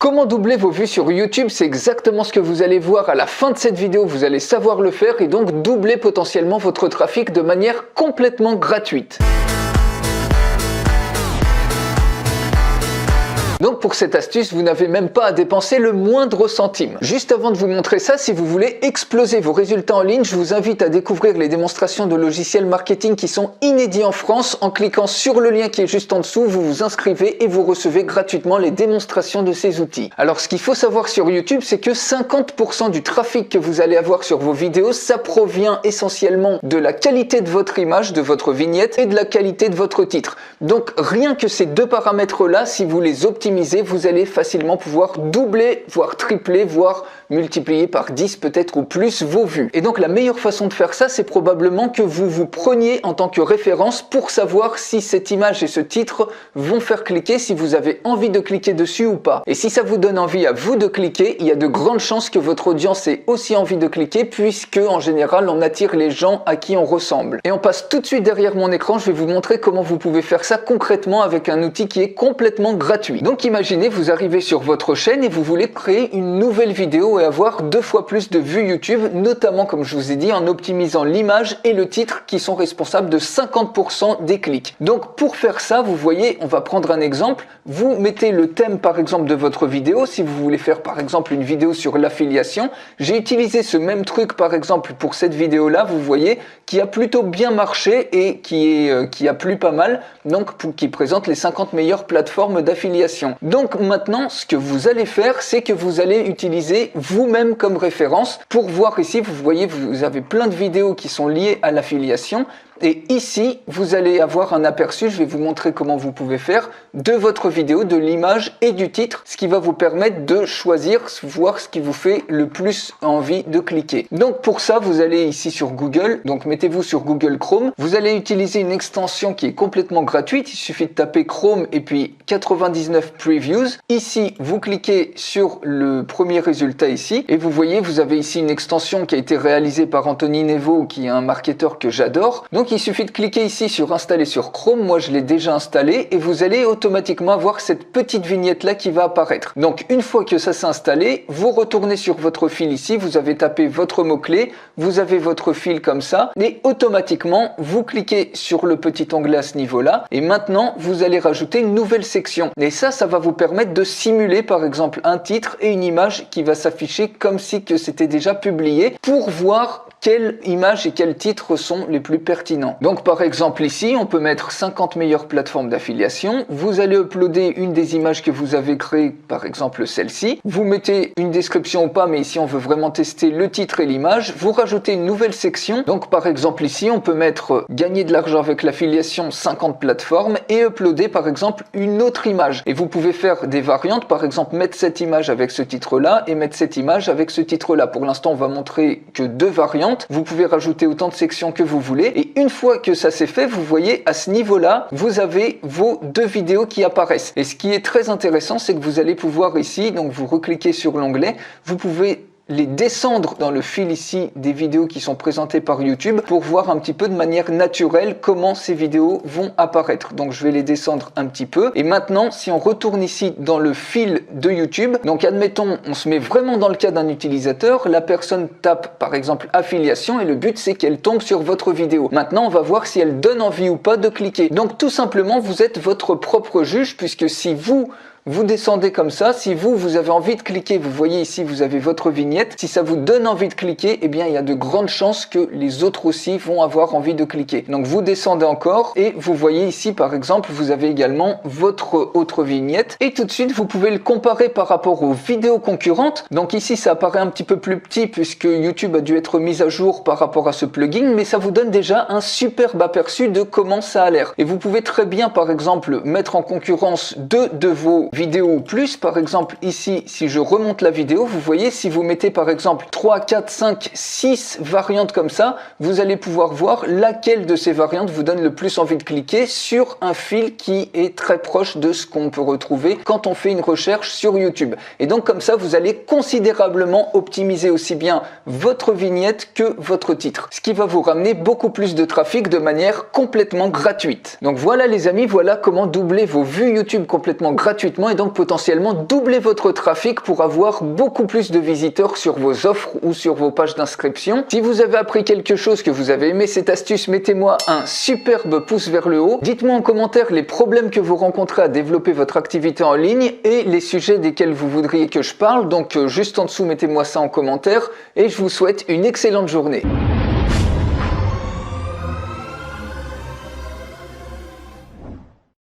Comment doubler vos vues sur YouTube? C'est exactement ce que vous allez voir à la fin de cette vidéo. Vous allez savoir le faire et donc doubler potentiellement votre trafic de manière complètement gratuite. Donc pour cette astuce, vous n'avez même pas à dépenser le moindre centime. Juste avant de vous montrer ça, si vous voulez exploser vos résultats en ligne, je vous invite à découvrir les démonstrations de logiciels marketing qui sont inédits en France. En cliquant sur le lien qui est juste en dessous, vous vous inscrivez et vous recevez gratuitement les démonstrations de ces outils. Alors ce qu'il faut savoir sur YouTube, c'est que 50% du trafic que vous allez avoir sur vos vidéos, ça provient essentiellement de la qualité de votre image, de votre vignette et de la qualité de votre titre. Donc rien que ces deux paramètres-là, si vous les optimisez, vous allez facilement pouvoir doubler, voire tripler, voire multiplier par 10 peut-être ou plus vos vues. Et donc la meilleure façon de faire ça, c'est probablement que vous vous preniez en tant que référence pour savoir si cette image et ce titre vont faire cliquer, si vous avez envie de cliquer dessus ou pas. Et si ça vous donne envie à vous de cliquer, il y a de grandes chances que votre audience ait aussi envie de cliquer, puisque en général on attire les gens à qui on ressemble. Et on passe tout de suite derrière mon écran, je vais vous montrer comment vous pouvez faire ça concrètement avec un outil qui est complètement gratuit. Donc imaginez, vous arrivez sur votre chaîne et vous voulez créer une nouvelle vidéo et avoir 2 fois plus de vues YouTube, notamment comme je vous ai dit en optimisant l'image et le titre qui sont responsables de 50% des clics. Donc pour faire ça, vous voyez, on va prendre un exemple, vous mettez le thème par exemple de votre vidéo, si vous voulez faire par exemple une vidéo sur l'affiliation, j'ai utilisé ce même truc par exemple pour cette vidéo là, vous voyez, qui a plutôt bien marché et qui a plu pas mal, donc qui présente les 50 meilleures plateformes d'affiliation. Donc maintenant, ce que vous allez faire, c'est que vous allez utiliser vous-même comme référence pour voir ici, vous voyez, vous avez plein de vidéos qui sont liées à l'affiliation. Et ici, vous allez avoir un aperçu, je vais vous montrer comment vous pouvez faire, de votre vidéo, de l'image et du titre, ce qui va vous permettre de choisir, voir ce qui vous fait le plus envie de cliquer. Donc pour ça, vous allez ici sur Google, donc mettez-vous sur Google Chrome, vous allez utiliser une extension qui est complètement gratuite, il suffit de taper Chrome et puis 99 Previews. Ici, vous cliquez sur le premier résultat ici, et vous voyez, vous avez ici une extension qui a été réalisée par Anthony Nevo, qui est un marketeur que j'adore. Donc il suffit de cliquer ici sur installer sur Chrome, moi je l'ai déjà installé et vous allez automatiquement avoir cette petite vignette là qui va apparaître. Donc une fois que ça s'est installé, vous retournez sur votre fil ici, vous avez tapé votre mot-clé, vous avez votre fil comme ça et automatiquement vous cliquez sur le petit onglet à ce niveau là et maintenant vous allez rajouter une nouvelle section. Et ça va vous permettre de simuler par exemple un titre et une image qui va s'afficher comme si que c'était déjà publié pour voir quelle image et quels titres sont les plus pertinents. Donc par exemple ici, on peut mettre 50 meilleures plateformes d'affiliation. Vous allez uploader une des images que vous avez créées, par exemple celle-ci. Vous mettez une description ou pas, mais ici on veut vraiment tester le titre et l'image. Vous rajoutez une nouvelle section. Donc par exemple ici, on peut mettre gagner de l'argent avec l'affiliation 50 plateformes et uploader par exemple une autre image. Et vous pouvez faire des variantes, par exemple mettre cette image avec ce titre-là et mettre cette image avec ce titre-là. Pour l'instant, on va montrer que 2 variantes. Vous pouvez rajouter autant de sections que vous voulez et une fois que ça c'est fait, vous voyez à ce niveau-là, vous avez vos 2 vidéos qui apparaissent. Et ce qui est très intéressant, c'est que vous allez pouvoir ici, donc vous recliquez sur l'onglet, vous pouvez les descendre dans le fil ici des vidéos qui sont présentées par YouTube pour voir un petit peu de manière naturelle comment ces vidéos vont apparaître. Donc je vais les descendre un petit peu et maintenant si on retourne ici dans le fil de YouTube, donc admettons on se met vraiment dans le cas d'un utilisateur, la personne tape par exemple affiliation et le but c'est qu'elle tombe sur votre vidéo. Maintenant on va voir si elle donne envie ou pas de cliquer. Donc tout simplement vous êtes votre propre juge puisque si vous descendez comme ça, si vous avez envie de cliquer, vous voyez ici, vous avez votre vignette, si ça vous donne envie de cliquer, eh bien il y a de grandes chances que les autres aussi vont avoir envie de cliquer. Donc vous descendez encore et vous voyez ici par exemple, vous avez également votre autre vignette et tout de suite vous pouvez le comparer par rapport aux vidéos concurrentes. Donc ici ça apparaît un petit peu plus petit puisque YouTube a dû être mis à jour par rapport à ce plugin, mais ça vous donne déjà un superbe aperçu de comment ça a l'air. Et vous pouvez très bien par exemple mettre en concurrence 2 de vos vidéo ou plus. Par exemple ici, si je remonte la vidéo, vous voyez, si vous mettez par exemple 3, 4, 5, 6 variantes comme ça, vous allez pouvoir voir laquelle de ces variantes vous donne le plus envie de cliquer sur un fil qui est très proche de ce qu'on peut retrouver quand on fait une recherche sur YouTube. Et donc comme ça, vous allez considérablement optimiser aussi bien votre vignette que votre titre, ce qui va vous ramener beaucoup plus de trafic de manière complètement gratuite. Donc voilà les amis, voilà comment doubler vos vues YouTube complètement gratuitement gratuitement et donc potentiellement doubler votre trafic pour avoir beaucoup plus de visiteurs sur vos offres ou sur vos pages d'inscription. Si vous avez appris quelque chose, que vous avez aimé cette astuce, mettez-moi un superbe pouce vers le haut. Dites-moi en commentaire les problèmes que vous rencontrez à développer votre activité en ligne et les sujets desquels vous voudriez que je parle. Donc juste en dessous, mettez-moi ça en commentaire et je vous souhaite une excellente journée.